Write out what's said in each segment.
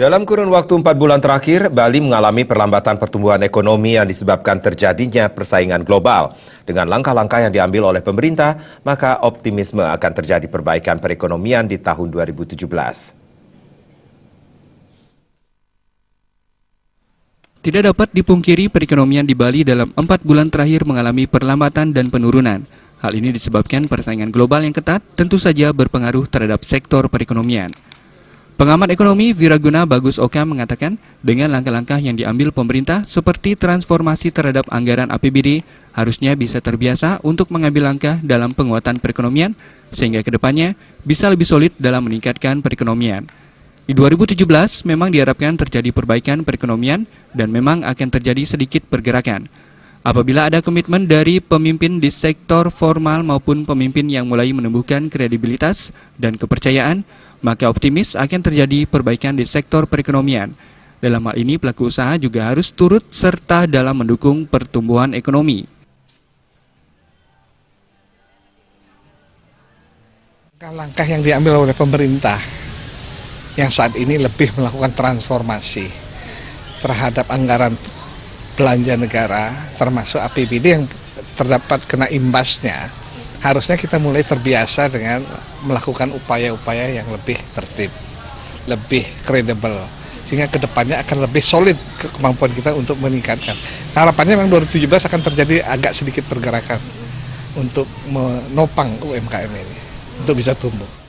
Dalam kurun waktu 4 bulan terakhir, Bali mengalami perlambatan pertumbuhan ekonomi yang disebabkan terjadinya persaingan global. Dengan langkah-langkah yang diambil oleh pemerintah, maka optimisme akan terjadi perbaikan perekonomian di tahun 2017. Tidak dapat dipungkiri perekonomian di Bali dalam 4 bulan terakhir mengalami perlambatan dan penurunan. Hal ini disebabkan persaingan global yang ketat tentu saja berpengaruh terhadap sektor perekonomian. Pengamat ekonomi Wiraguna Bagus Oka mengatakan dengan langkah-langkah yang diambil pemerintah seperti transformasi terhadap anggaran APBD harusnya bisa terbiasa untuk mengambil langkah dalam penguatan perekonomian sehingga kedepannya bisa lebih solid dalam meningkatkan perekonomian. Di 2017 memang diharapkan terjadi perbaikan perekonomian dan memang akan terjadi sedikit pergerakan. Apabila ada komitmen dari pemimpin di sektor formal maupun pemimpin yang mulai menumbuhkan kredibilitas dan kepercayaan, maka optimis akan terjadi perbaikan di sektor perekonomian. Dalam hal ini pelaku usaha juga harus turut serta dalam mendukung pertumbuhan ekonomi. Langkah yang diambil oleh pemerintah yang saat ini lebih melakukan transformasi terhadap anggaran belanja negara termasuk APBD yang terdapat kena imbasnya, harusnya kita mulai terbiasa dengan melakukan upaya-upaya yang lebih tertib, lebih kredibel, sehingga kedepannya akan lebih solid kemampuan kita untuk meningkatkan. Harapannya memang 2017 akan terjadi agak sedikit pergerakan untuk menopang UMKM ini, untuk bisa tumbuh.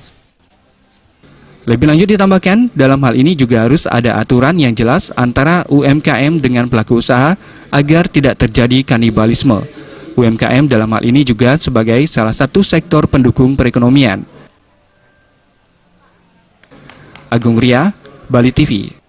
Lebih lanjut ditambahkan, dalam hal ini juga harus ada aturan yang jelas antara UMKM dengan pelaku usaha agar tidak terjadi kanibalisme. UMKM dalam hal ini juga sebagai salah satu sektor pendukung perekonomian. Agung Ria, Bali TV.